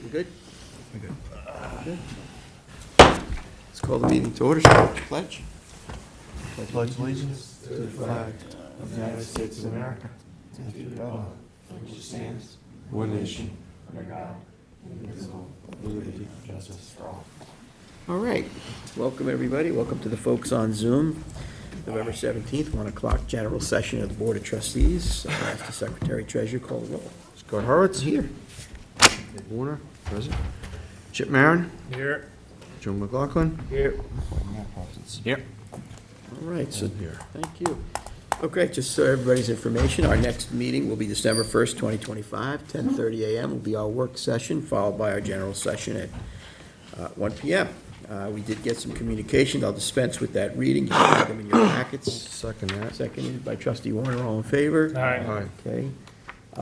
We good? We're good. Good. Let's call the meeting to order. Start with the pledge. Pledge allegiance to the flag of the United States of America, and to the republic for which it stands, one nation, under God, indivisible, with liberty and justice for all. All right. Welcome, everybody. Welcome to the folks on Zoom. November 17th, 1 o'clock, general session of the Board of Trustees. I'll ask the Secretary Treasurer call the roll. Scott Horowitz here. Dave Warner, present. Chip Marin. Here. Joe McLaughlin. Here. Matt Parsons. Here. All right, so Here. thank you. Okay, just so everybody's information, our next meeting will be December 1st, 2025, 10:30 a.m. will be our work session, followed by our general session at 1 p.m. We did get some communication. I'll dispense with that reading. You have them in your packets. Second that. Seconded by Trustee Warner. All in favor? Aye. Okay.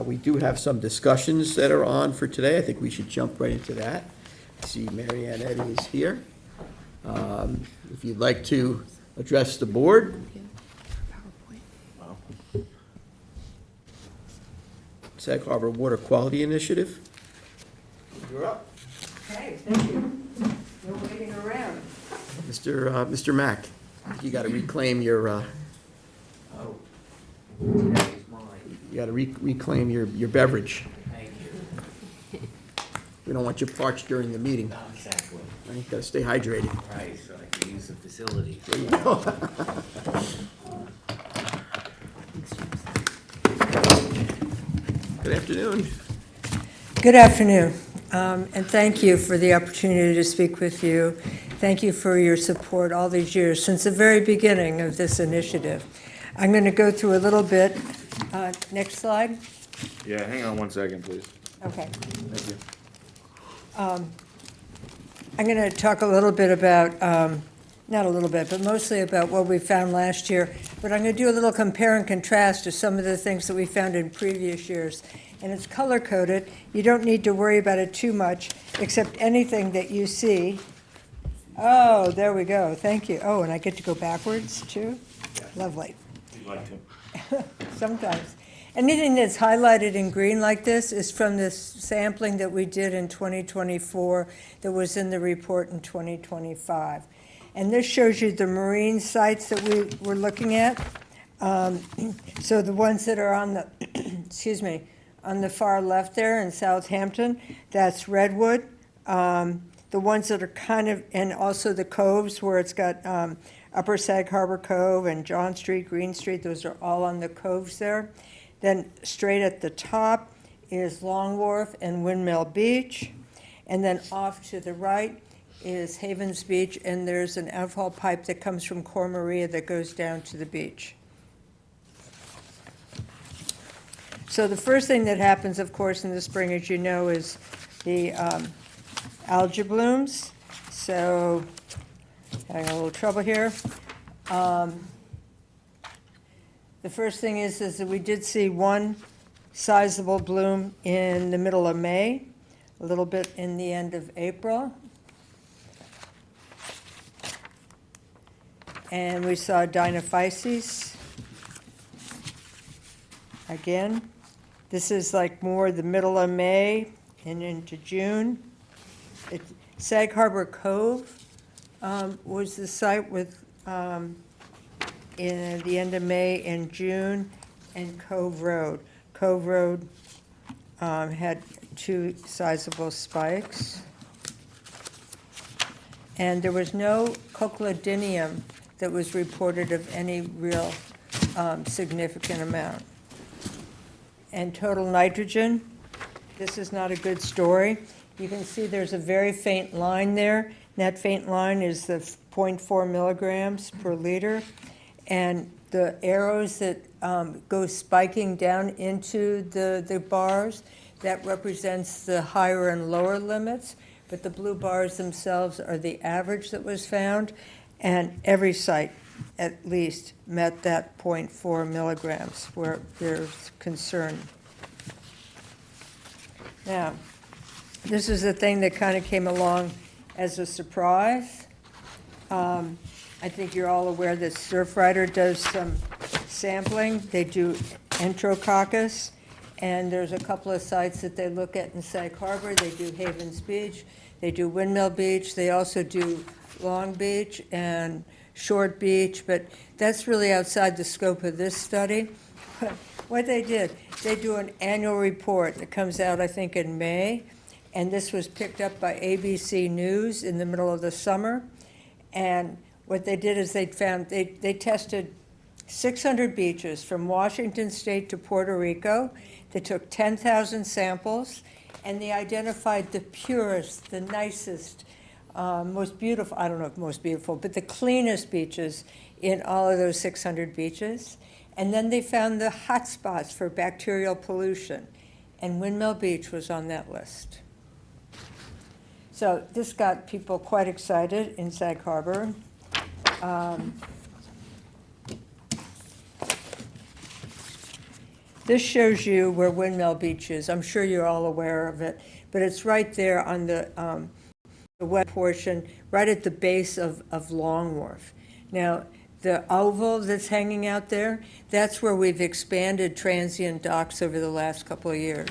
We do have some discussions that are on for today. I think we should jump right into that. I see Mary Ann Eddy is here. If you'd like to address the board. Sag Harbor Water Quality Initiative. You're up. Okay, thank you. No waiting around. Mr. Mack, you got to reclaim your, Oh, that is mine. you got to reclaim your beverage. Thank you. We don't want you parched during the meeting. Not exactly. Right? Got to stay hydrated. Right, so I can use the facility. There you go. Good afternoon. Good afternoon, and thank you for the opportunity to speak with you. Thank you for your support all these years, since the very beginning of this initiative. I'm going to go through a little bit. Next slide. Yeah, hang on 1 second, please. Okay. Thank you. I'm going to talk a little bit about, not a little bit, but mostly about what we found last year. But I'm going to do a little compare and contrast to some of the things that we found in previous years. And it's color-coded. You don't need to worry about it too much, except anything that you see. Oh, there we go. Thank you. Oh, and I get to go backwards, too? Lovely. You'd like to. Sometimes. Anything that's highlighted in green like this is from this sampling that we did in 2024 that was in the report in 2025. And this shows you the marine sites that we were looking at. So the ones that are on the, excuse me, on the far left there in Southampton, that's Redwood. The ones that are kind of, and also the coves where it's got Upper Sag Harbor Cove and John Street, Green Street, those are all on the coves there. Then straight at the top is Long Wharf and Windmill Beach. And then off to the right is Havens Beach, and there's an outfall pipe that comes from Cor Maria that goes down to the beach. So the first thing that happens, of course, in the spring, as you know, is the algae blooms. So having a little trouble here. The first thing is that we did see one sizable bloom in the middle of May, a little bit in the end of April. And we saw Dinophyces again. This is like more the middle of May and into June. Sag Harbor Cove was the site with in the end of May and June, and Cove Road. Cove Road had two sizable spikes. And there was no cochleodinium that was reported of any real significant amount. And total nitrogen, this is not a good story. You can see there's a very faint line there. And that faint line is the 0.4 milligrams per liter. And the arrows that go spiking down into the bars, that represents the higher and lower limits. But the blue bars themselves are the average that was found. And every site, at least, met that 0.4 milligrams where there's concern. Now, this is the thing that kind of came along as a surprise. I think you're all aware that Surfrider does some sampling. They do Enterococcus, And there's a couple of sites that they look at in Sag Harbor. They do Havens Beach, they do Windmill Beach, they also do Long Beach and Short Beach, but that's really outside the scope of this study. But what they did, they do an annual report that comes out, I think, in May, and this was picked up by ABC News in the middle of the summer. And what they did is they tested 600 beaches from Washington State to Puerto Rico. They took 10,000 samples, and they identified the purest, the nicest, most beautiful, I don't know if most beautiful, but the cleanest beaches in all of those 600 beaches. And then they found the hot spots for bacterial pollution, and Windmill Beach was on that list. So this got people quite excited in Sag Harbor. This shows you where Windmill Beach is. I'm sure you're all aware of it, but it's right there on the west portion, right at the base of Long Wharf. Now, the oval that's hanging out there, that's where we've expanded transient docks over the last couple of years.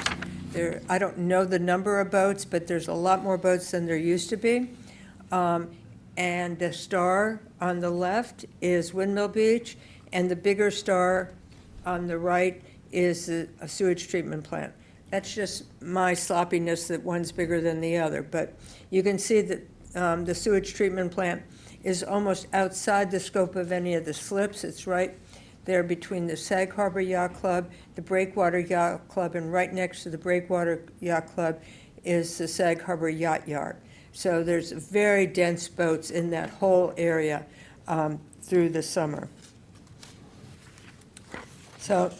I don't know the number of boats, but there's a lot more boats than there used to be. And the star on the left is Windmill Beach, and the bigger star on the right is a sewage treatment plant. That's just my sloppiness that one's bigger than the other, but you can see that the sewage treatment plant is almost outside the scope of any of the slips. It's right there between the Sag Harbor Yacht Club, the Breakwater Yacht Club, and right next to the Breakwater Yacht Club is the Sag Harbor Yacht Yard. So there's very dense boats in that whole area through the summer. So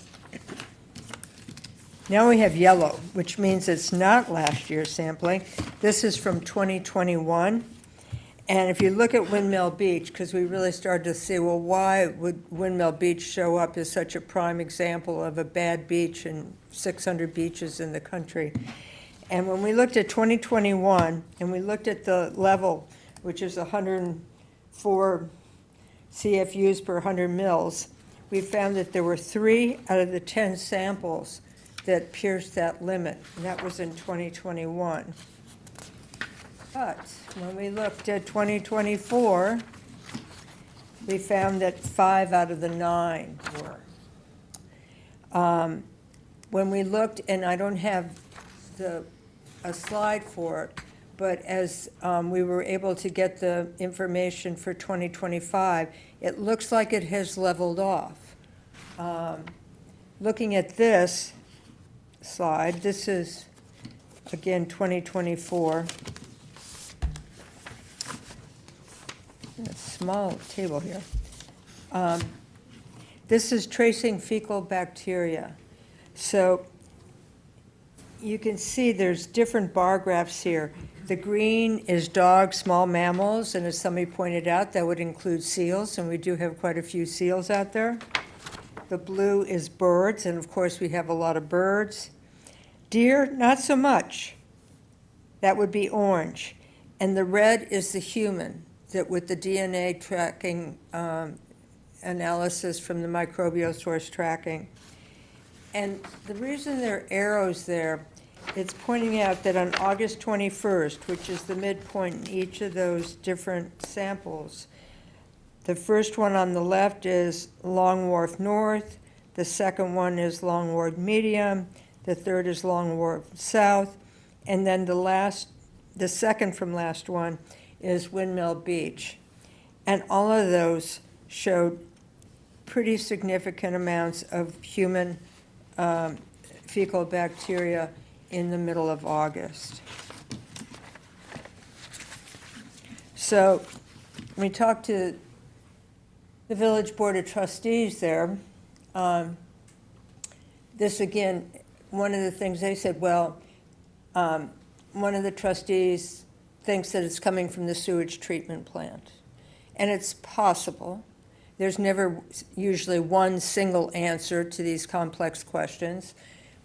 now we have yellow, which means it's not last year's sampling. This is from 2021. And if you look at Windmill Beach, because we really started to see, well, why would Windmill Beach show up as such a prime example of a bad beach in 600 beaches in the country? And when we looked at 2021, and we looked at the level, which is 104 CFUs per 100 mils, we found that there were 3 out of the 10 samples that pierced that limit, and that was in 2021. But when we looked at 2024, we found that 5 out of the 9 were. When we looked, and I don't have a slide for it, but as we were able to get the information for 2025, it looks like it has leveled off. Looking at this slide, this is, again, 2024. A small table here. This is tracing fecal bacteria. So you can see there's different bar graphs here. The green is dogs, small mammals, and as somebody pointed out, that would include seals, and we do have quite a few seals out there. The blue is birds, and of course we have a lot of birds. Deer, not so much. That would be orange. And the red is the human, that with the DNA tracking analysis from the microbial source tracking. And the reason there are arrows there, it's pointing out that on August 21st, which is the midpoint in each of those different samples, the first one on the left is Long Wharf North, the second one is Long Wharf Medium, the third is Long Wharf South, and then the second from last one is Windmill Beach. And all of those showed pretty significant amounts of human fecal bacteria in the middle of August. So we talked to the Village Board of Trustees there. This again, one of the things they said, well, one of the trustees thinks that it's coming from the sewage treatment plant. And it's possible. There's never usually one single answer to these complex questions,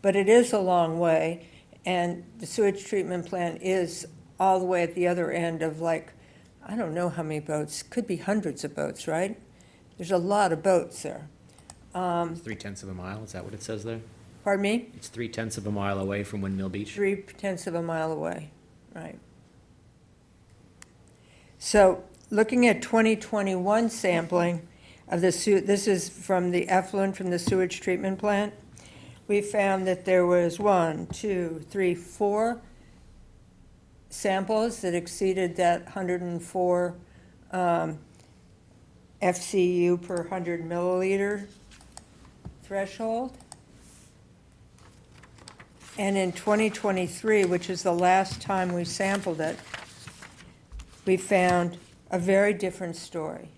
but it is a long way, and the sewage treatment plant is all the way at the other end of, like, I don't know how many boats, could be hundreds of boats, right? There's a lot of boats there. 3/10 of a mile, is that what it says there? Pardon me? It's 0.3 of a mile away from Windmill Beach. 0.3 of a mile away, right. So, looking at 2021 sampling of the this is from the effluent from the sewage treatment plant, we found that there was 4 samples that exceeded that 104 FCU per 100 milliliter threshold. And in 2023, which is the last time we sampled it, we found a very different story,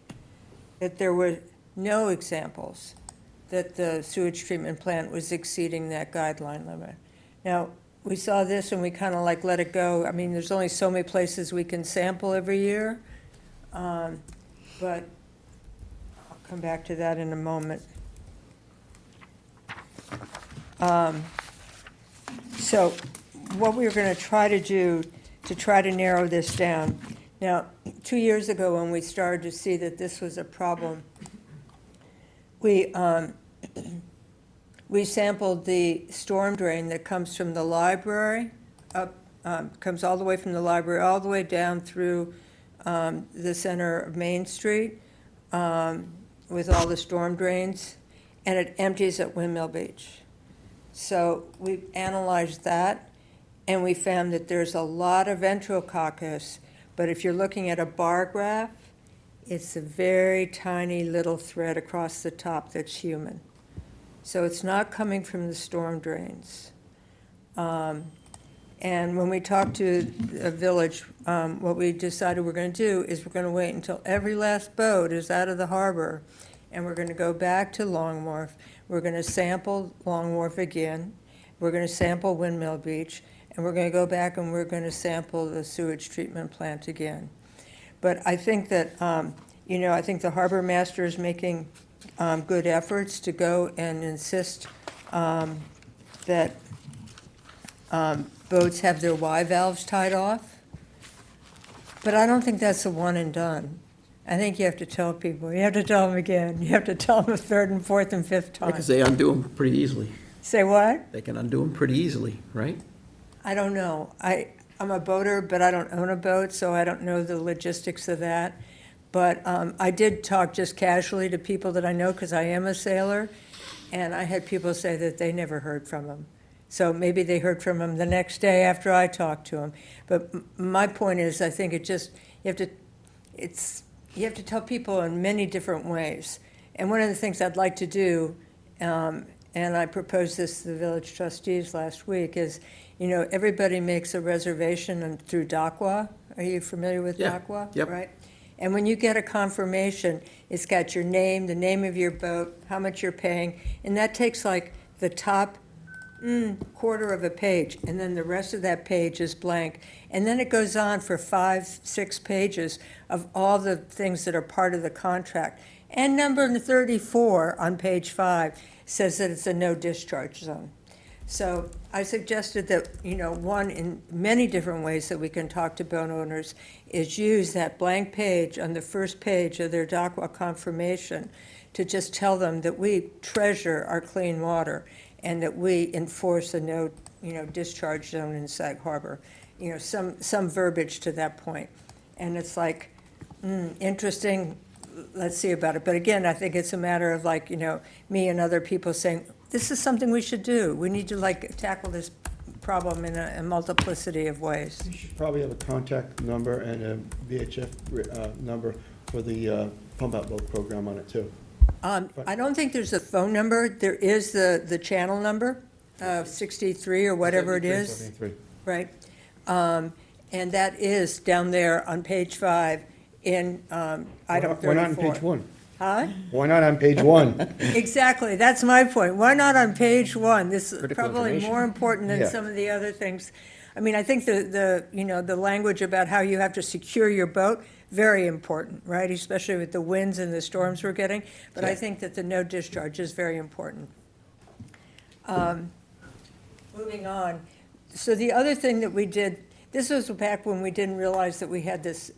that there were no examples that the sewage treatment plant was exceeding that guideline limit. Now, we saw this and we kind of like let it go. I mean, there's only so many places we can sample every year, but I'll come back to that in a moment. So what we're going to try to do to try to narrow this down. Now, 2 years ago when we started to see that this was a problem, we sampled the storm drain that comes from the library, comes all the way from the library, all the way down through the center of Main Street with all the storm drains, and it empties at Windmill Beach. So we analyzed that, and we found that there's a lot of enterococcus, but if you're looking at a bar graph, it's a very tiny little thread across the top that's human. So it's not coming from the storm drains. And when we talked to the village, what we decided we're going to do is we're going to wait until every last boat is out of the harbor, and we're going to go back to Long Wharf. We're going to sample Long Wharf again. We're going to sample Windmill Beach, and we're going to go back and we're going to sample the sewage treatment plant again. But I think that, I think the harbor master is making good efforts to go and insist that boats have their Y valves tied off. But I don't think that's a one and done. I think you have to tell people. You have to tell them again. You have to tell them a third and fourth and fifth time. Because they undo them pretty easily. Say what? They can undo them pretty easily, right? I don't know. I'm a boater, but I don't own a boat, so I don't know the logistics of that. But I did talk just casually to people that I know because I am a sailor, and I had people say that they never heard from him. So maybe they heard from him the next day after I talked to him. But my point is, I think you have to tell people in many different ways. And one of the things I'd like to do, and I proposed this to the village trustees last week, is, everybody makes a reservation through DACWA. Are you familiar with Yeah. DACWA? Yep. Right? And when you get a confirmation, it's got your name, the name of your boat, how much you're paying, and that takes like the top quarter of a page, and then the rest of that page is blank. And then it goes on for 5-6 pages of all the things that are part of the contract. And number 34 on page 5 says that it's a no discharge zone. So I suggested that, one in many different ways that we can talk to boat owners is use that blank page on the first page of their DACWA confirmation to just tell them that we treasure our clean water and that we enforce a no, discharge zone in Sag Harbor. Some verbiage to that point. And it's like, interesting, let's see about it. But again, I think it's a matter of me and other people saying, this is something we should do. We need to tackle this problem in a multiplicity of ways. You should probably have a contact number and a VHF number for the pump out boat program on it too. I don't think there's a phone number. There is the channel number, 63 or whatever it is. 73. Right. And that is down there on page 5 in item 34. Why not on page 1? Huh? Why not on page 1? Exactly, that's my point. Why not on page 1? This is Critical probably information. more important than Yeah. some of the other things. I mean, I think the language about how you have to secure your boat, very important, right? Especially with the winds and the storms we're getting. But I Yeah. think that the no discharge is very important. Moving on. So the other thing that we did, this was back when we didn't realize that we had this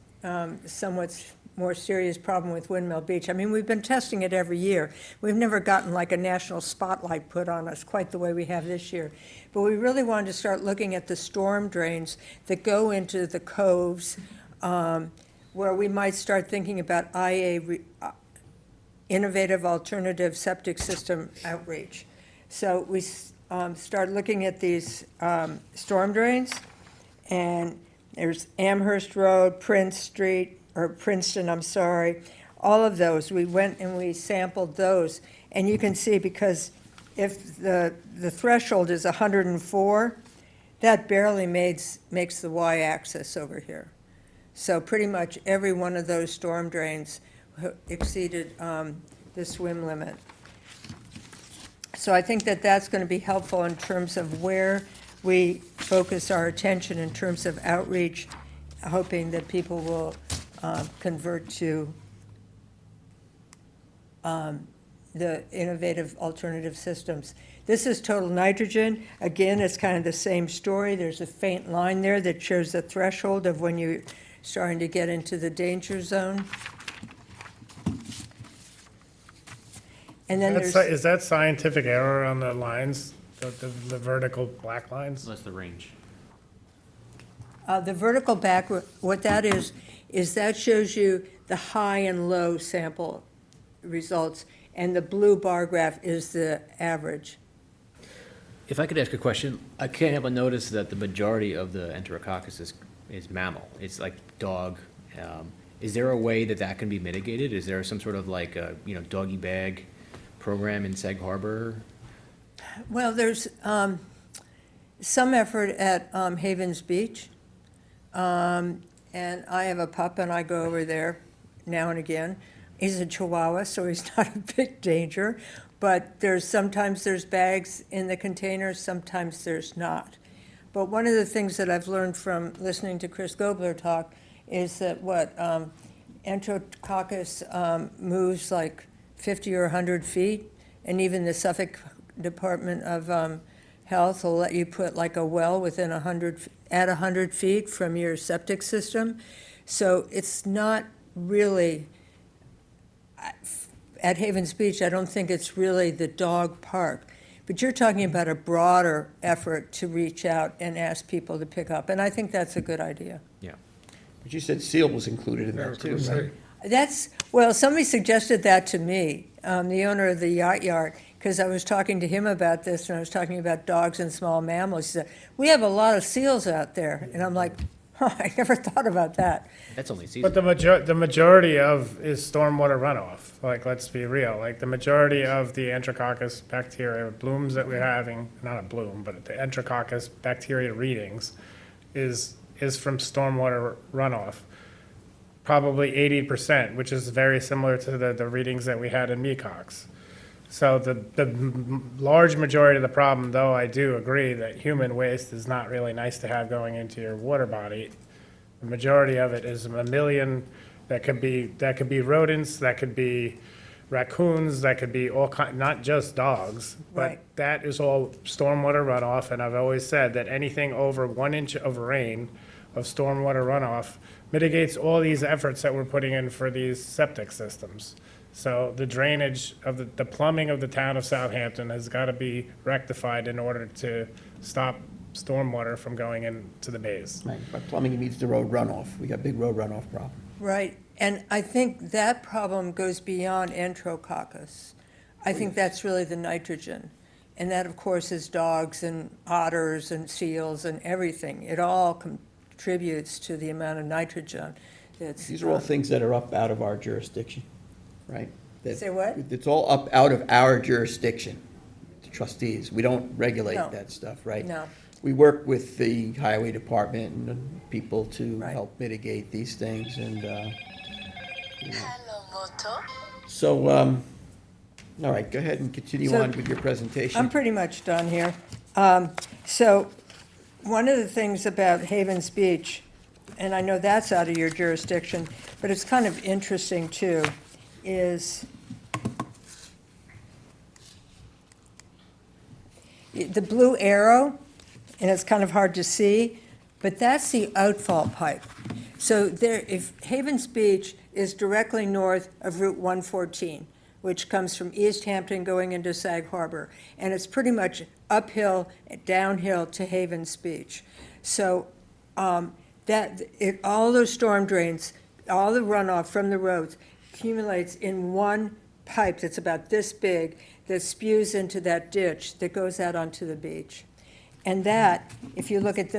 somewhat more serious problem with Windmill Beach. I mean, we've been testing it every year. We've never gotten like a national spotlight put on us quite the way we have this year. But we really wanted to start looking at the storm drains that go into the coves, where we might start thinking about innovative alternative septic system outreach. So we started looking at these storm drains, and there's Amherst Road, Princeton, I'm sorry, all of those. We went and we sampled those. And you can see, because if the threshold is 104, that barely makes the y-axis over here. So pretty much every one of those storm drains exceeded the swim limit. So I think that that's going to be helpful in terms of where we focus our attention in terms of outreach, hoping that people will convert to the innovative alternative systems. This is total nitrogen. Again, it's kind of the same story. There's a faint line there that shows the threshold of when you're starting to get into the danger zone. And then there's, Is that scientific error on the lines, the vertical black lines? That's the range. the vertical back, what that is that shows you the high and low sample results, and the blue bar graph is the average. If I could ask a question, I can't help but notice that the majority of the Enterococcus is mammal. It's like dog. Is there a way that that can be mitigated? Is there some sort of like a, doggy bag program in Sag Harbor? Well, there's some effort at Havens Beach. And I have a pup, and I go over there now and again. He's a Chihuahua, so he's not a big danger. But sometimes there's bags in the containers, sometimes there's not. But one of the things that I've learned from listening to Chris Gobler talk is that Enterococcus moves like 50 or 100 feet, and even the Suffolk Department of Health will let you put like a well within 100 feet from your septic system. So it's not really, at Havens Beach, I don't think it's really the dog park. But you're talking about a broader effort to reach out and ask people to pick up, and I think that's a good idea. Yeah. But you said seal was included in that too, right? Well, somebody suggested that to me, the owner of the yacht yard, because I was talking to him about this, and I was talking about dogs and small mammals. He said, we have a lot of seals out there. And I'm like, I never thought about that. That's only season. But the majority of is stormwater runoff. Like, let's be real. Like, the majority of the Enterococcus bacteria blooms that we're having, not a bloom, but the Enterococcus bacteria readings is from stormwater runoff. Probably 80%, which is very similar to the readings that we had in Mecox. So the large majority of the problem, though I do agree that human waste is not really nice to have going into your water body. The majority of it is a million, that could be rodents, that could be raccoons, that could be all kind, not just dogs, but Right. that is all stormwater runoff. And I've always said that anything over 1 inch of rain of stormwater runoff mitigates all these efforts that we're putting in for these septic systems. So the drainage of the plumbing of the town of Southampton has got to be rectified in order to stop stormwater from going into the bays. Right, by plumbing, it means the road runoff. We got big road runoff problem. Right, and I think that problem goes beyond Enterococcus. I think that's really the nitrogen. And that, of course, is dogs and otters and seals and everything. It all contributes to the amount of nitrogen that's. These are all things that are up out of our jurisdiction, right? Say what? It's all up out of our jurisdiction, the trustees. We don't regulate No. that stuff, right? No. We work with the highway department and people to Right. help mitigate these things, and, So, all right, go ahead and continue So, on with your presentation. I'm pretty much done here. So one of the things about Havens Beach, and I know that's out of your jurisdiction, but it's kind of interesting too, is the blue arrow, and it's kind of hard to see, but that's the outfall pipe. So there, if Havens Beach is directly north of Route 114, which comes from East Hampton going into Sag Harbor, and it's pretty much uphill, downhill to Havens Beach. So all those storm drains, all the runoff from the roads accumulates in one pipe that's about this big that spews into that ditch that goes out onto the beach. And that, if you look at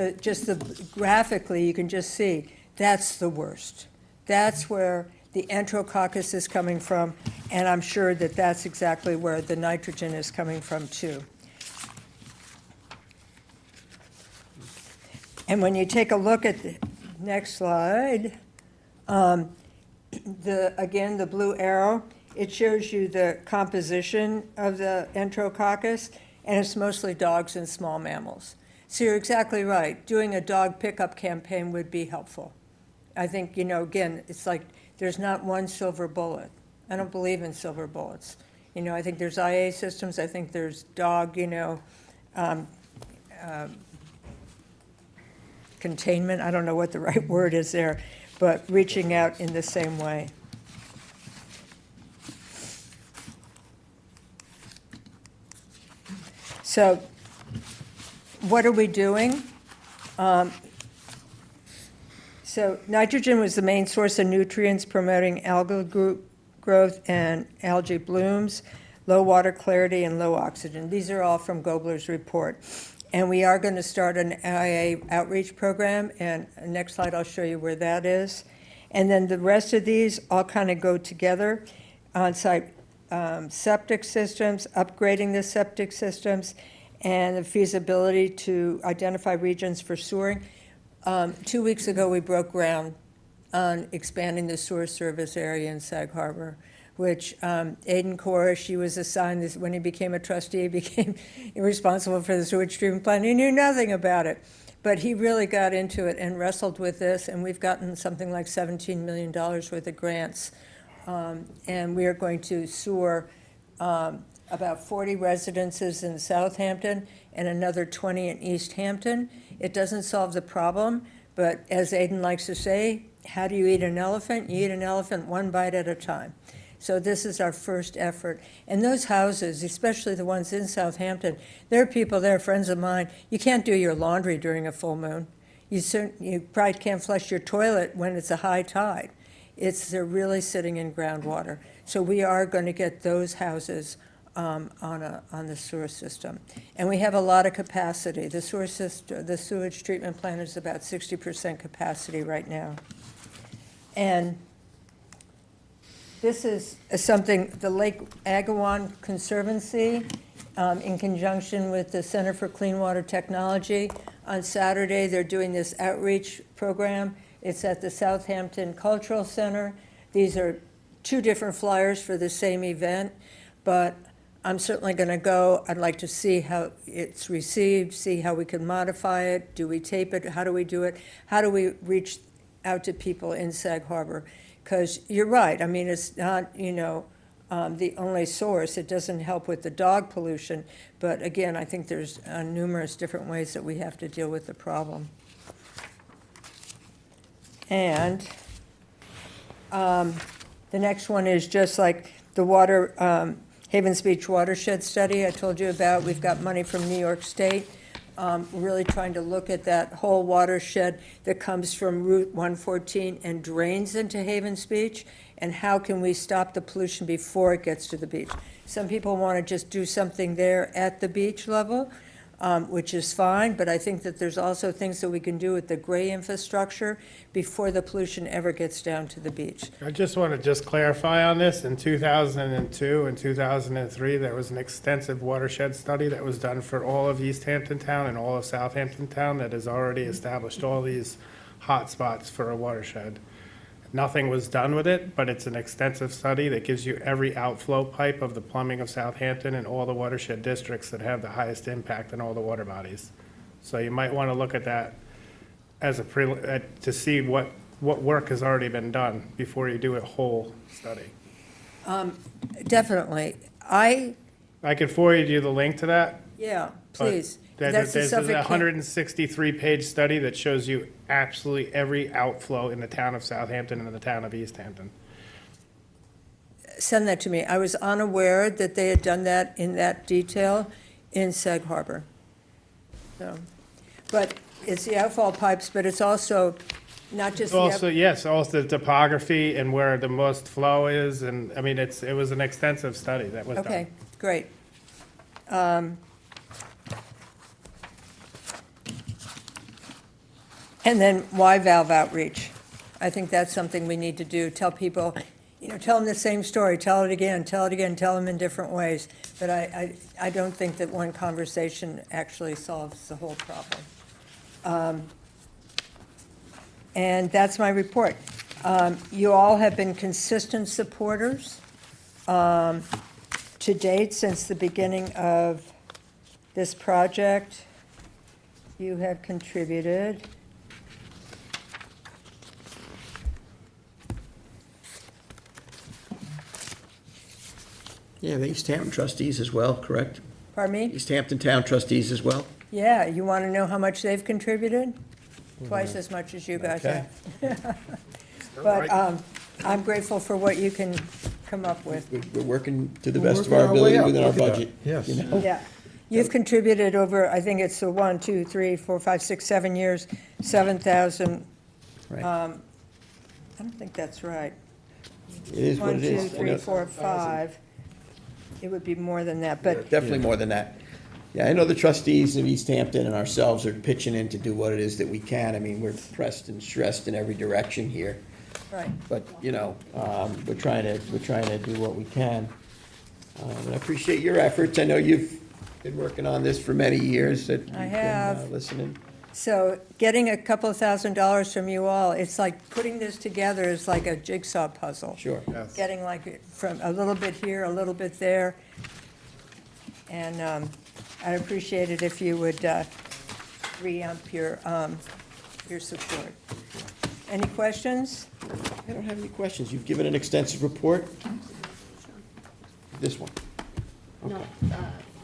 graphically, you can just see, that's the worst. That's where the enterococcus is coming from, and I'm sure that that's exactly where the nitrogen is coming from too. And when you take a look at the next slide, again, the blue arrow, it shows you the composition of the enterococcus, and it's mostly dogs and small mammals. So you're exactly right. Doing a dog pickup campaign would be helpful. I think, again, it's like there's not one silver bullet. I don't believe in silver bullets. I think there's IA systems. I think there's dog, containment. I don't know what the right word is there, but reaching out in the same way. So what are we doing? So nitrogen was the main source of nutrients promoting algal growth and algae blooms, low water clarity, and low oxygen. These are all from Gobler's report. And we are going to start an IA outreach program, and next slide I'll show you where that is. And then the rest of these all kind of go together. On-site septic systems, upgrading the septic systems, and the feasibility to identify regions for sewering. 2 weeks ago, we broke ground on expanding the sewer service area in Sag Harbor, which Aidan Cora, she was assigned this, when he became a trustee, he became responsible for the sewage treatment plant. He knew nothing about it, but he really got into it and wrestled with this, and we've gotten something like $17 million worth of grants. And we are going to sewer about 40 residences in Southampton and another 20 in East Hampton. It doesn't solve the problem, but as Aidan likes to say, how do you eat an elephant? You eat an elephant one bite at a time. So this is our first effort. And those houses, especially the ones in Southampton, there are people there, friends of mine, you can't do your laundry during a full moon. You probably can't flush your toilet when it's a high tide. They're really sitting in groundwater. So we are going to get those houses on the sewer system. And we have a lot of capacity. The sewage treatment plant is about 60% capacity right now. And this is something the Lake Agawam Conservancy, in conjunction with the Center for Clean Water Technology, on Saturday they're doing this outreach program. It's at the Southampton Cultural Center. These are two different flyers for the same event, but I'm certainly going to go. I'd like to see how it's received, see how we can modify it. Do we tape it? How do we do it? How do we reach out to people in Sag Harbor? Because you're right. I mean, it's not, the only source. It doesn't help with the dog pollution. But again, I think there's numerous different ways that we have to deal with the problem. And the next one is just like the Havens Beach watershed study I told you about. We've got money from New York State. We're really trying to look at that whole watershed that comes from Route 114 and drains into Havens Beach, and how can we stop the pollution before it gets to the beach. Some people want to just do something there at the beach level, which is fine, but I think that there's also things that we can do with the gray infrastructure before the pollution ever gets down to the beach. I just want to clarify on this. In 2002 and 2003, there was an extensive watershed study that was done for all of East Hampton Town and all of Southampton Town that has already established all these hot spots for a watershed. Nothing was done with it, but it's an extensive study that gives you every outflow pipe of the plumbing of Southampton and all the watershed districts that have the highest impact on all the water bodies. So you might want to look at that as to see what work has already been done before you do a whole study. Definitely. I can forward you the link to that. Yeah, please. That's the There's Suffolk a County. 163-page study that shows you absolutely every outflow in the town of Southampton and in the town of East Hampton. Send that to me. I was unaware that they had done that in that detail in Sag Harbor. So, but it's the outfall pipes, but it's also not just the, Also, yes, also the topography and where the most flow is, and, I mean, it was an extensive study that was done. okay, great. And then why valve outreach? I think that's something we need to do. Tell people, tell them the same story, tell it again, tell them in different ways. But I don't think that one conversation actually solves the whole problem. And that's my report. You all have been consistent supporters to date since the beginning of this project. You have contributed. Yeah, the East Hampton trustees as well, correct? Pardon me? East Hampton Town trustees as well? Yeah, you want to know how much they've contributed? Twice as much as you guys Okay. have. But I'm grateful for what you can come up with. We're working to the We're best of working our our way ability up. within our Look at that. budget. Yes. you know? Yeah. You've contributed over, I think it's 1, 2, 3, 4, 5, 6, 7 years, 7,000. Right. I don't think that's right. It is what 1, it 2, is. 3, 4, 5. It would be more than that, but Definitely more than that. Yeah, I know the trustees of East Hampton and ourselves are pitching in to do what it is that we can. I mean, we're pressed and stressed in every direction here. right. But, we're trying to do what we can. And I appreciate your efforts. I know you've been working on this for many years, that you've been have. listening. So getting a couple of $1,000s from you all, it's like putting this together is like a jigsaw puzzle. Sure. Getting like from a little bit here, a little bit there. And I'd appreciate it if you would re-ump your support. Any questions? I don't have any questions. You've given an extensive report. This one. No,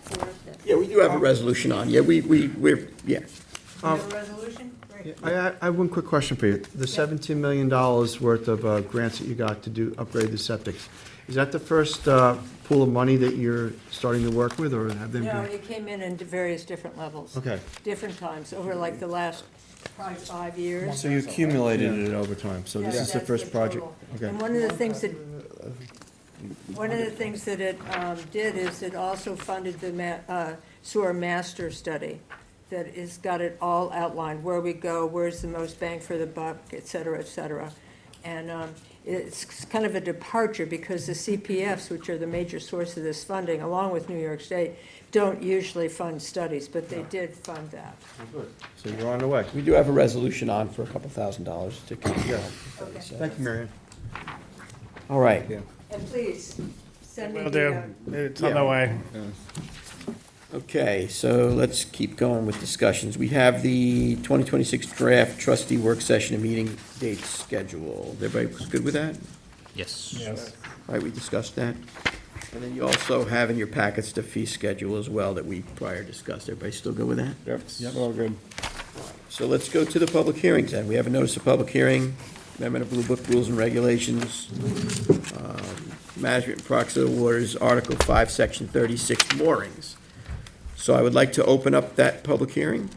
for the, Yeah, we do have a resolution on. Yeah, we're, yeah. You have a resolution? Great. I have one quick question for you. The $17 million worth of grants that you got to upgrade the septics, is that the first pool of money that you're starting to work with, or have they No, been? it came in various different levels. Okay, Different times, over like the last probably 5 years. so you accumulated it over time, so this Yeah, is the that's first project? total. Okay. And one of the things that it did is it also funded the sewer master study that has got it all outlined, where we go, where's the most bang for the buck, et cetera, et cetera. And it's kind of a departure because the CPFs, which are the major source of this funding, along with New York State, don't usually fund studies, but they did fund that. So you're on the way. We do have a resolution on for a couple $1,000s to come. Yeah. Okay. Thank you, Marion. All right. And please, send me Will the, do. It's on the way. Okay, so let's keep going with discussions. We have the 2026 draft trustee work session and meeting dates scheduled. Everybody good with that? Yes. Yes. All right, we discussed that. And then you also have in your packets the fee schedule as well that we prior discussed. Everybody still good with that? Yep, all good. So let's go to the public hearings then. We have a notice of public hearing, amendment of Blue Book Rules and Regulations, Management and Proximate Waters, Article 5, Section 36, moorings. So I would like to open up that public hearing.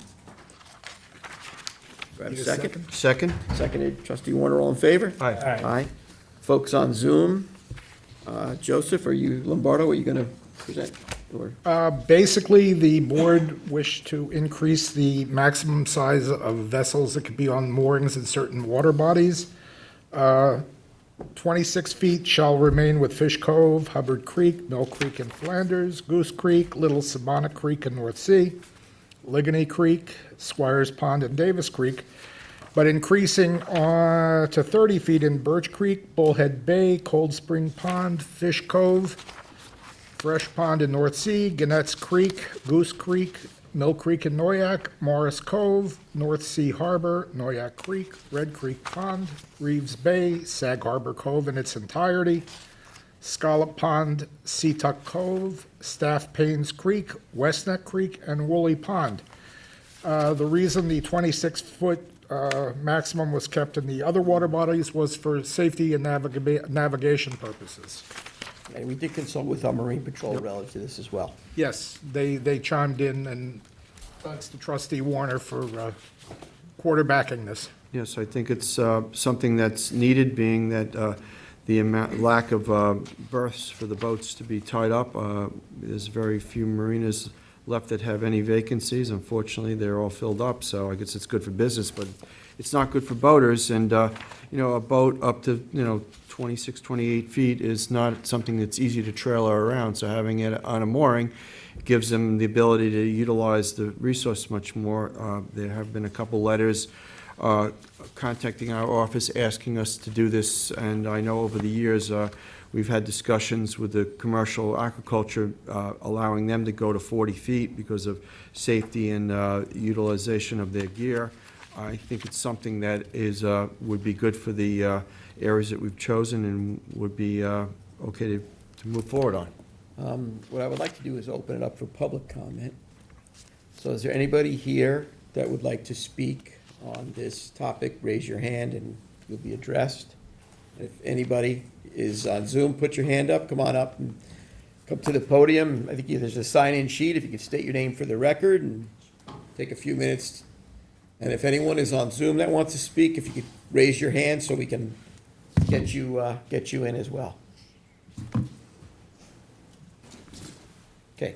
Do I have a second? Second? Seconded, trustee Warner, all in favor? Aye. Aye. Aye. Folks on Zoom, Joseph, are you Lombardo, are you going to present? Or Basically, the board wished to increase the maximum size of vessels that could be on moorings in certain water bodies. 26 feet shall remain with Fish Cove, Hubbard Creek, Mill Creek in Flanders, Goose Creek, Little Sabana Creek in North Sea, Ligony Creek, Squires Pond, and Davis Creek, but increasing to 30 feet in Birch Creek, Bullhead Bay, Cold Spring Pond, Fish Cove, Fresh Pond in North Sea, Gannett's Creek, Goose Creek, Mill Creek in Noyak, Morris Cove, North Sea Harbor, Noyak Creek, Red Creek Pond, Reeves Bay, Sag Harbor Cove in its entirety, Scallop Pond, Seatuck Cove, Staff Paynes Creek, West Neck Creek, and Woolly Pond. The reason the 26-foot maximum was kept in the other water bodies was for safety and navigation purposes. And we did consult with our Marine Patrol relative to this as well. Yes, they chimed in, and thanks to Trustee Warner for quarterbacking this. Yes, I think it's something that's needed, being that the lack of berths for the boats to be tied up. There's very few marinas left that have any vacancies. Unfortunately, they're all filled up, so I guess it's good for business, but it's not good for boaters. And, you know, a boat up to, 26, 28 feet is not something that's easy to trailer around, so having it on a mooring gives them the ability to utilize the resource much more. There have been a couple letters contacting our office, asking us to do this, and I know over the years, we've had discussions with the commercial aquaculture, allowing them to go to 40 feet because of safety and utilization of their gear. I think it's something that would be good for the areas that we've chosen and would be okay to move forward on. What I would like to do is open it up for public comment. So is there anybody here that would like to speak on this topic? Raise your hand and you'll be addressed. If anybody is on Zoom, put your hand up, come on up and come to the podium. I think there's a sign-in sheet, if you could state your name for the record and take a few minutes. And if anyone is on Zoom that wants to speak, if you could raise your hand so we can get you in as well. Okay.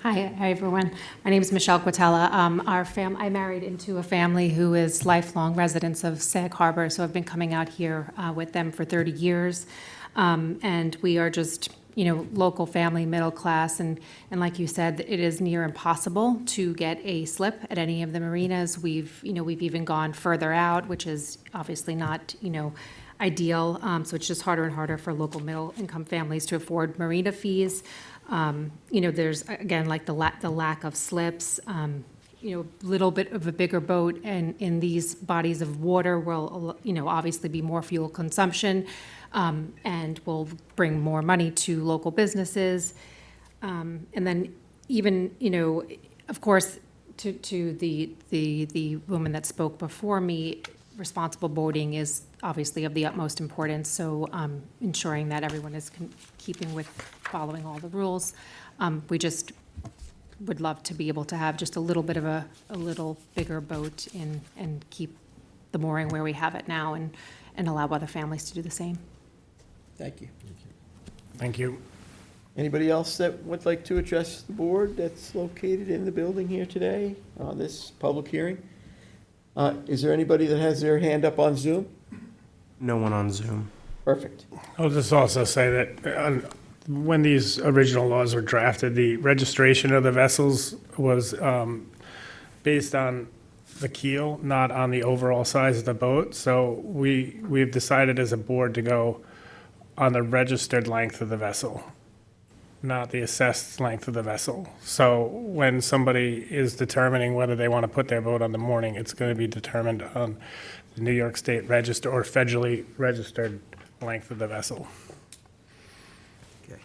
Hi, everyone. My name is Michelle Quatella. I married into a family who is lifelong residents of Sag Harbor, so I've been coming out here with them for 30 years. And we are just, local family, middle class, and like you said, it is near impossible to get a slip at any of the marinas. We've even gone further out, which is obviously not, ideal. So it's just harder and harder for local middle-income families to afford marina fees. There's, again, like the lack of slips, little bit of a bigger boat and in these bodies of water will, obviously be more fuel consumption, and will bring more money to local businesses. And then even, of course, to the woman that spoke before me, responsible boating is obviously of the utmost importance, so ensuring that everyone is keeping with following all the rules. We just would love to be able to have just a little bit of a little bigger boat and keep the mooring where we have it now and allow other families to do the same. Thank you. Thank you. Anybody else that would like to address the board that's located in the building here today on this public hearing? Is there anybody that has their hand up on Zoom? No one on Zoom. Perfect. I'll just also say that when these original laws were drafted, the registration of the vessels was based on the keel, not on the overall size of the boat. So we've decided as a board to go on the registered length of the vessel, not the assessed length of the vessel. So when somebody is determining whether they want to put their boat on the mooring, it's going to be determined on the New York State register or federally registered length of the vessel. Okay.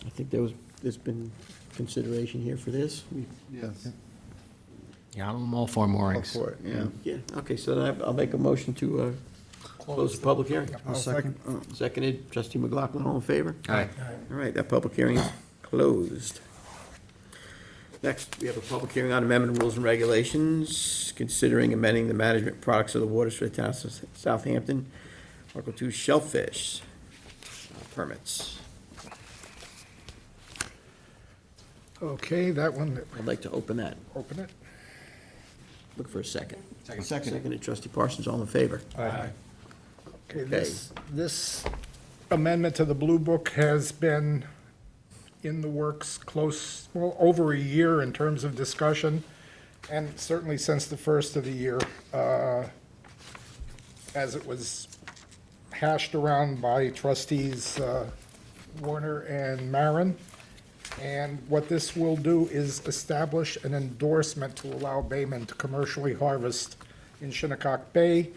I think there's been consideration here for this. Yes. Yeah, I'm all for moorings. Yeah, okay, so then I'll make a motion to close the public hearing. I'll second. Seconded, trustee McLaughlin, all in favor? Aye. All right, that public hearing is closed. Next, we have a public hearing on amendment rules and regulations, considering amending the management products of the waters for the town of Southampton. Article 2, shellfish permits. Okay, that one, I'd like to open that. open it. Look for a second. Second. Seconded, trustee Parsons, all in favor? Okay, this amendment to the Blue Book has been in the works over a year in terms of discussion, and certainly since the first of the year, as it was hashed around by trustees Warner and Marin. And what this will do is establish an endorsement to allow Baymen to commercially harvest in Shinnecock Bay.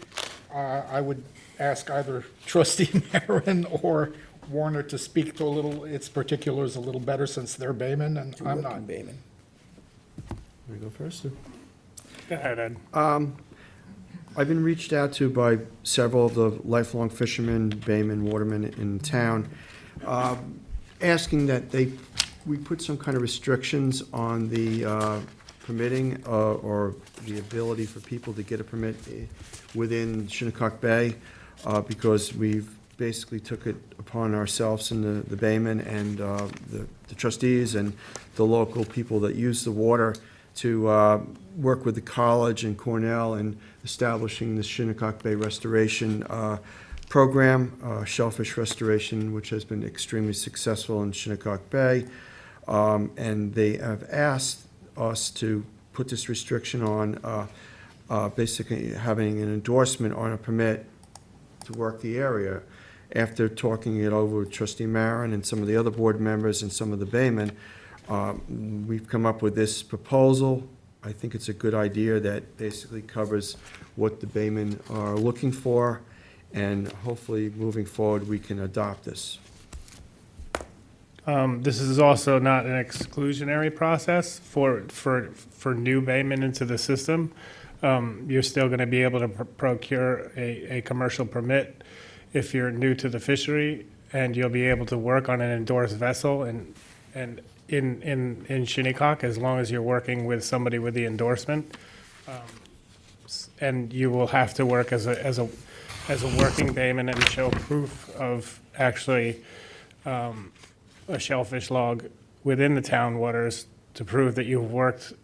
I would ask either trustee Marin or Warner to speak to its particulars a little better since they're Bayman and I'm not. Bayman. Want to go first? Or? Go ahead, Ed. I've been reached out to by several of the lifelong fishermen, baymen, watermen in town, asking that we put some kind of restrictions on the permitting or the ability for people to get a permit within Shinnecock Bay, because we've basically took it upon ourselves and the baymen and the trustees and the local people that use the water to work with the college and Cornell in establishing the Shinnecock Bay Restoration Program, shellfish restoration, which has been extremely successful in Shinnecock Bay. And they have asked us to put this restriction on basically having an endorsement on a permit to work the area. After talking it over with trustee Marin and some of the other board members and some of the baymen, we've come up with this proposal. I think it's a good idea that basically covers what the baymen are looking for, and hopefully, moving forward, we can adopt this. This is also not an exclusionary process for new baymen into the system. You're still going to be able to procure a commercial permit if you're new to the fishery, and you'll be able to work on an endorsed vessel and in Shinnecock, as long as you're working with somebody with the endorsement. And you will have to work as a working bayman and show proof of actually a shellfish log within the town waters to prove that you've worked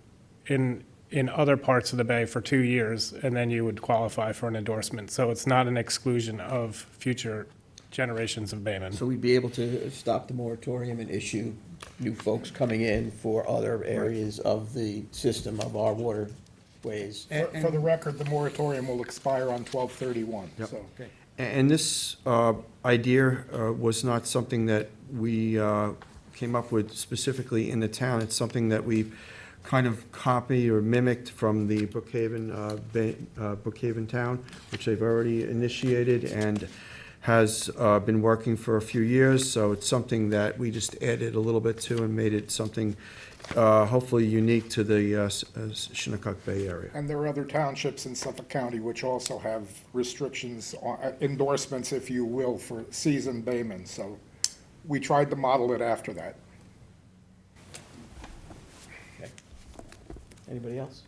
in other parts of the bay for 2 years, and then you would qualify for an endorsement. So it's not an exclusion of future generations of baymen. So we'd be able to stop the moratorium and issue new folks coming in for other areas of the system of our waterways. For the record, the moratorium will expire on 12/31, so. And this idea was not something that we came up with specifically in the town. It's something that we kind of copied or mimicked from the Brookhaven town, which they've already initiated and has been working for a few years. So it's something that we just added a little bit to and made it something hopefully unique to the Shinnecock Bay area. And there are other townships in Suffolk County which also have restrictions, endorsements, if you will, for seasoned baymen. So we tried to model it after that. Okay. Anybody else?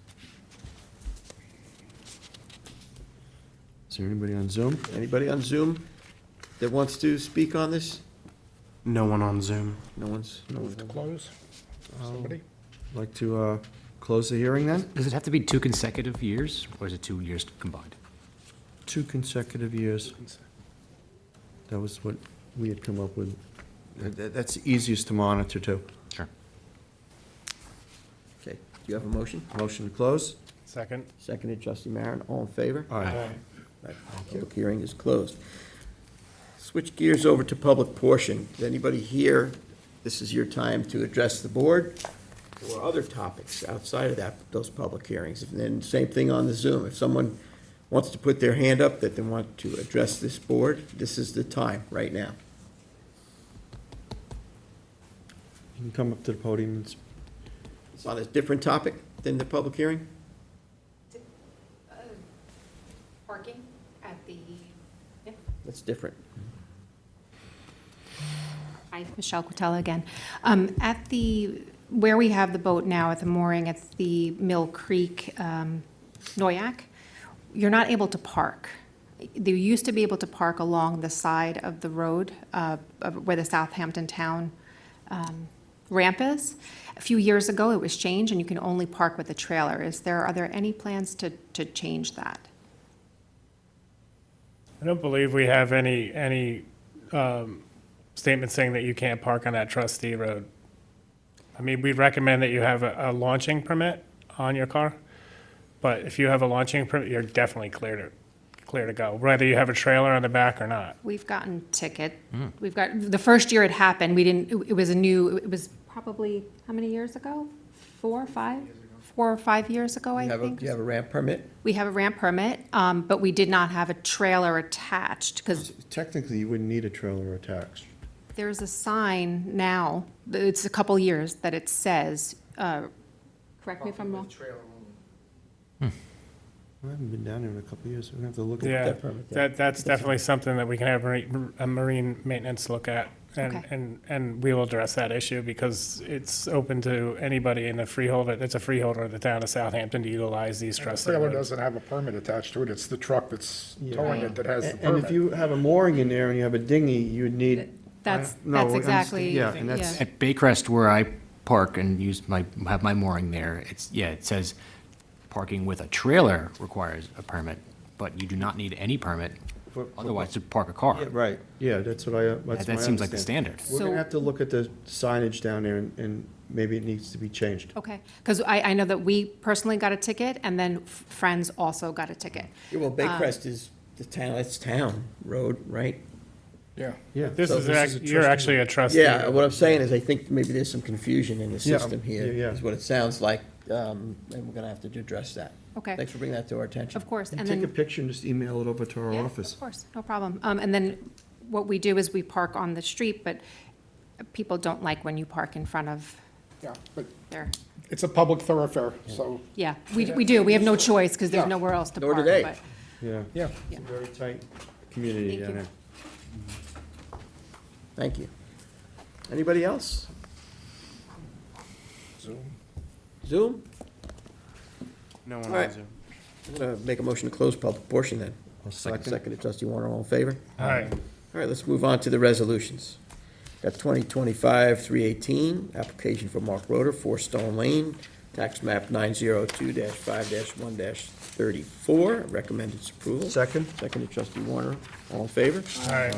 Is there anybody on Zoom? Anybody on Zoom that wants to speak on this? No one on Zoom. No one's. Move to close. Somebody? Like to close the hearing then? Does it have to be 2 consecutive years, or is it 2 years combined? 2 consecutive years. That was what we had come up with. That's easiest to monitor too. Sure. Okay, do you have a motion? Motion to close? Second. Seconded, trustee Marin, all in favor? Aye. Public hearing is closed. Switch gears over to public portion. Is anybody here? This is your time to address the board or other topics outside of those public hearings. And then same thing on the Zoom. If someone wants to put their hand up that they want to address this board, this is the time, right now. You can come up to the podium and It's on a different topic than the public hearing? Parking at the, That's different. Hi, Michelle Quatella again. At where we have the boat now at the mooring, at the Mill Creek, Noyak, you're not able to park. They used to be able to park along the side of the road where the Southampton town ramp is. A few years ago, it was changed, and you can only park with a trailer. Are there any plans to change that? I don't believe we have any statement saying that you can't park on that trustee road. I mean, we recommend that you have a launching permit on your car, but if you have a launching permit, you're definitely clear to go, whether you have a trailer on the back or not. We've gotten ticket. We've got, the first year it happened, it was probably, how many years ago? 4 or 5? 4 or 5 years ago, I Do think. you have a ramp permit? We have a ramp permit, but we did not have a trailer attached, because Technically, you wouldn't need a trailer attached. there's a sign now, it's a couple years, that it says, correct me if I'm wrong. I haven't been down there in a couple of years. We're gonna have to look at Yeah, that permit, that's definitely something that we can have a marine maintenance look at. Okay. And we will address that issue because it's open to anybody in the freeholder, it's a freeholder of the town of Southampton to utilize these The trusted trailer roads. doesn't have a permit attached to it, it's the truck that's towing it that has the And if permit. you have a mooring in there and you have a dinghy, you would need. That's No, we exactly, understand. Yeah, and that's- yeah. At Baycrest, where I park and have my mooring there, it says parking with a trailer requires a permit, but you do not need any permit for- otherwise to park a car. Yeah, right, yeah, that's what that's That my seems like the understanding. standard. We're gonna So- have to look at the signage down there and maybe it needs to be changed. Okay, because I know that we personally got a ticket, and then friends also got a ticket. Yeah, well, Baycrest is the town, it's town road, right? Yeah. Yeah. This So is, this is a you're trustee. actually a trustee. Yeah, what I'm saying is I think maybe there's some confusion in the Yeah, system here, yeah. is what it sounds like, and we're gonna have to address that. Okay, Thanks for bringing that to our attention. of course, and Take a then, picture and just email it over to our yeah, office. of course, no problem. And then what we do is we park on the street, but people don't like when you park in front of Yeah, but their, it's a public thoroughfare, so, yeah, we do, we have no choice, because there's Yeah. nowhere else to Nor park. do they. But Yeah, yeah. it's a very tight community Thank down you. there. Thank you. Anybody else? Zoom? No one All right. on Zoom. I'm gonna make a motion to close public portion then. I'll second. Seconded, trustee Warner, all in favor? All right, All right, let's move on to the resolutions. Got 2025-318, application for Mark Roeder, 4 Stone Lane, tax map 902-5-1-34, recommended approval. Second? Seconded, trustee Warner, all in favor? all right.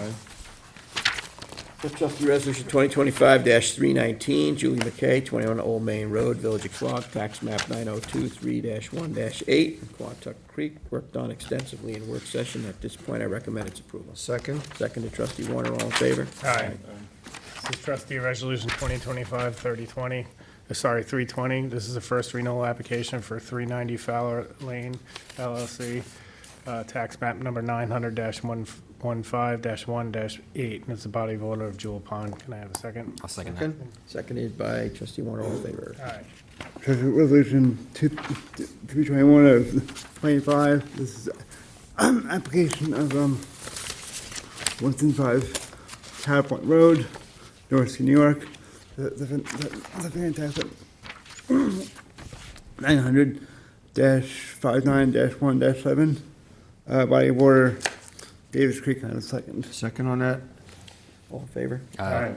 Trustee Resolution 2025-319, Julie McKay, 21 Old Main Road, Village of Quogue, tax map 9023-1-8, Quantuck Creek, worked on extensively in work session. At this point, I recommend its approval. Second? Seconded, trustee Warner, all in favor? All right. This is trustee resolution 2025-3020, 320. This is the first renewal application for 390 Fowler Lane LLC, tax map number 900-115-1-8. And it's the body of order of Jewel Pond. Can I have a second? I'll second that. Second? Seconded by trustee Warner, all in favor? All right. Resolution 321 of 25, this is application of 105 Tower Point Road, North New York. The fantastic 900-59-1-7, body of water, Davis Creek on the second. Second on that? All in favor? All right.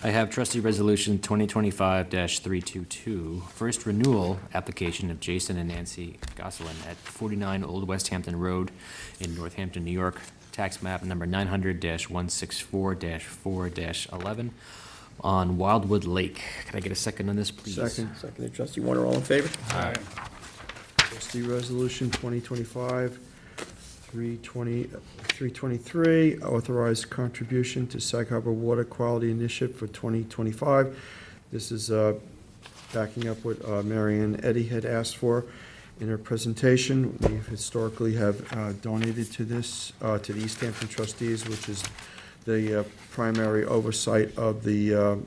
I have trustee resolution 2025-322, first renewal application of Jason and Nancy Gosselin at 49 Old West Hampton Road in Northampton, New York, tax map number 900-164-4-11 on Wildwood Lake. Can I get a second on this, please? Second. Seconded, trustee Warner, all in favor? All right. Trustee Resolution 323, authorized contribution to Sag Harbor Water Quality Initiative for 2025. This is backing up what Mary Ann Eddy had asked for in her presentation. We historically have donated to this, to the East Hampton trustees, which is the primary oversight of the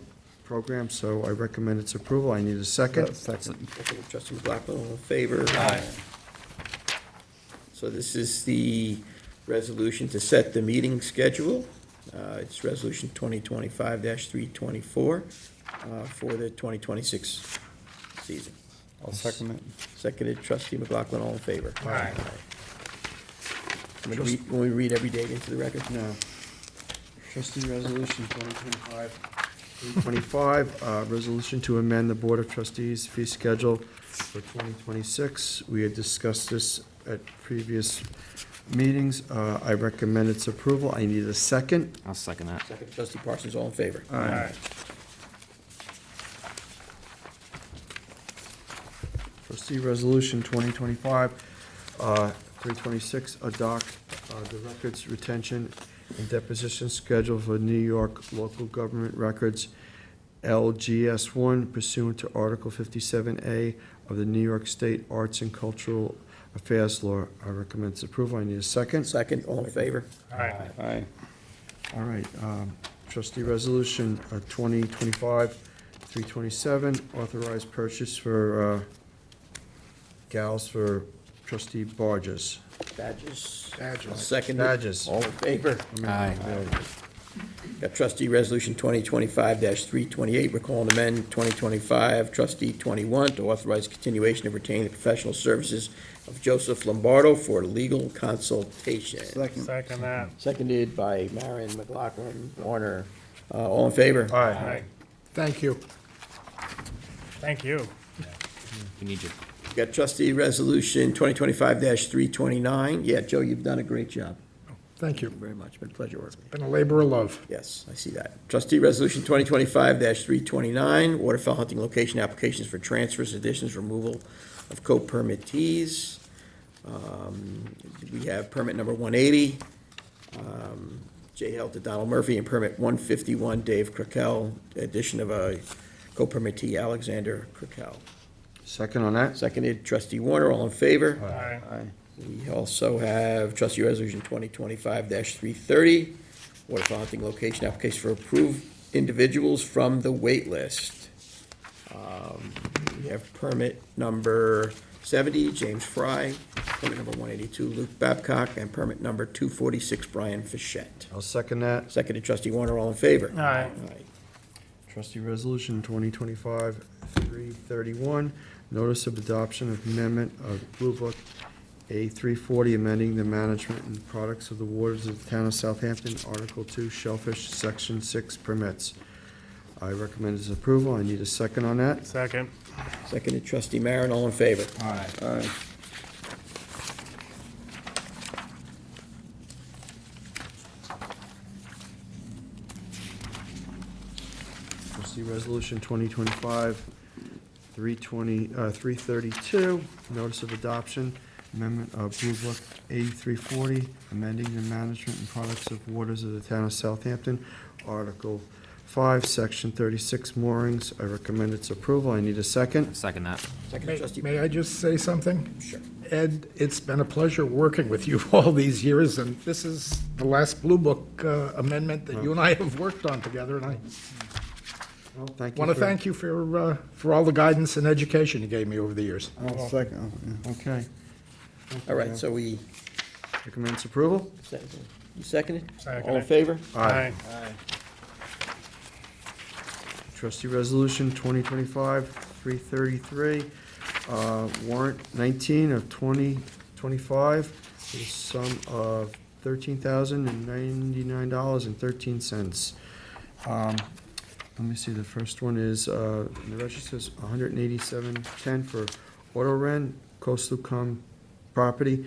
program, so I recommend its approval. I need a second. Seconded, trustee McLaughlin, all in favor? Aye. So this is the resolution to set the meeting schedule. It's resolution 2025-324 for the 2026 season. I'll second it. Seconded, trustee McLaughlin, all in favor? All right. When we read every date into the record? No. Trustee Resolution 2025, resolution to amend the Board of Trustees fee schedule for 2026. We had discussed this at previous meetings. I recommend its approval. I need a second. I'll second that. Second, trustee Parsons, all in favor? All right. Trustee Resolution 2025, 326, adopt the records retention and deposition schedule for New York local government records, LGS1 pursuant to Article 57A of the New York State Arts and Cultural Affairs Law. I recommend its approval. I need a second. Second, all in favor? Aye. Aye. All right, trustee resolution 2025-327, authorized purchase for gals for trustee barges. Badges? Badges. Second. Badges. All in favor? Aye. Got trustee resolution 2025-328, recall and amend 2025 trustee 21 to authorize continuation of retaining the professional services of Joseph Lombardo for legal consultation. Second. Second that. Seconded by Maren McLaughlin Warner. All in favor? Aye. Thank you. Thank you. We need you. Got trustee resolution 2025-329. Yeah, Joe, you've done a great job. Thank you. Thank you very much. Been a pleasure working with you. Been a labor of love. Yes, I see that. Trustee Resolution 2025-329, waterfowl hunting location applications for transfers, additions, removal of co-permittees. We have permit number 180, J. Held to Donald Murphy, and permit 151, Dave Krakel, addition of a co-permittee, Alexander Krakel. Second on that? Seconded, trustee Warner, all in favor? Aye. Aye. We also have trustee resolution 2025-330, waterfowl hunting location application for approved individuals from the wait list. We have permit number 70, James Fry, permit number 182, Luke Babcock, and permit number 246, Brian Fischette. I'll second that. Seconded, trustee Warner, all in favor? Aye. Trustee resolution 2025-331, notice of adoption of amendment of Blue Book A340, amending the management and products of the waters of the town of Southampton, Article 2, Shellfish, Section 6 permits. I recommend its approval. I need a second on that. Second. Seconded, trustee Marin, all in favor? Aye. Trustee resolution 332, notice of adoption, amendment of Blue Book A340, amending the management and products of waters of the town of Southampton, Article 5, Section 36 moorings. I recommend its approval. I need a second. Second that. Seconded, trustee. May I just say something? Sure. Ed, it's been a pleasure working with you all these years, and this is the last Blue Book amendment that you and I have worked on together, and I Well, thank you. want to thank you for all the guidance and education you gave me over the years. I'll second. Okay. All right, so we, Recommend its approval? you seconded? Second. All in favor? Aye. Trustee resolution 2025-333, warrant 19 of 2025, for the sum of $13,099.13. Let me see, the first one is, the register is $187.10 for auto rent, coastal property,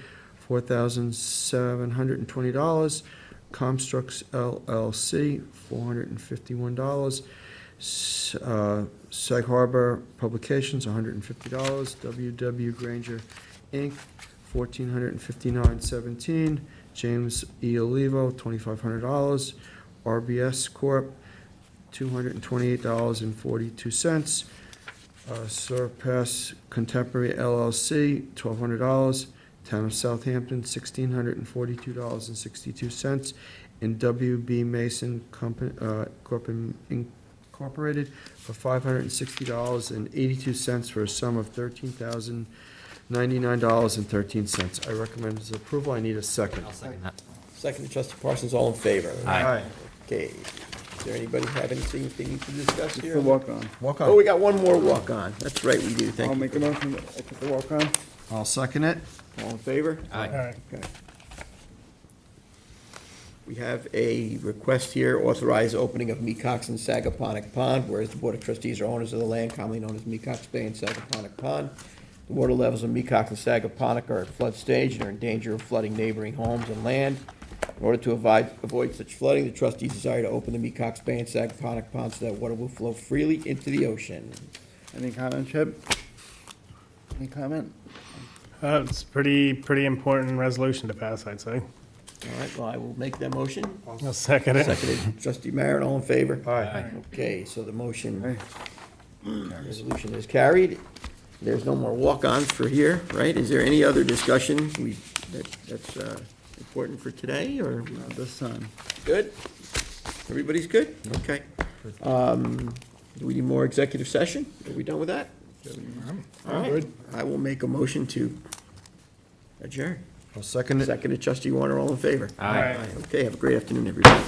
$4,720. Comstructs LLC, $451. Sag Harbor Publications, $150. W.W. Granger, Inc., $1,459.17. James E. Olivo, $2,500. RBS Corp., $228.42. Surpass Contemporary LLC, $1,200. Town of Southampton, $1,642.62. And W.B. Mason Company, Incorporated, for $560.82, for a sum of $13,099.13. I recommend its approval. I need a second. I'll second that. Seconded, trustee Parsons, all in favor? Aye. Okay, does there anybody have anything they need to discuss It's here? the walk-on. Walk Oh, we got one more walk-on. That's right, we do, thank I'll you. make a motion to take the walk-on. I'll second it. All in favor? Aye. Aye. Okay. We have a request here, authorize opening of Mecox and Sagaponic Pond, whereas the Board of Trustees are owners of the land commonly known as Mecox Bay and Sagaponic Pond. The water levels of Mecox and Sagaponic are at flood stage and are in danger of flooding neighboring homes and land. In order to avoid such flooding, the trustees desire to open the Mecox Bay and Sagaponic Pond so that water will flow freely into the ocean. Any comment, Chip? Any comment? It's pretty important resolution to pass, I'd say. All right, well, I will make that motion. I'll second it. Seconded, trustee Marin, all in favor? Aye. Okay, so the motion, Aye. resolution is carried. There's no more walk-ons for here, right? Is there any other discussion that's important for today, or Not this time. good? Everybody's good? Okay. Do we need more executive session? Are we done with that? All right. Good. I will make a motion to adjourn. I'll second it. Seconded, trustee Warner, all in favor? Aye. Okay, have a great afternoon, everybody.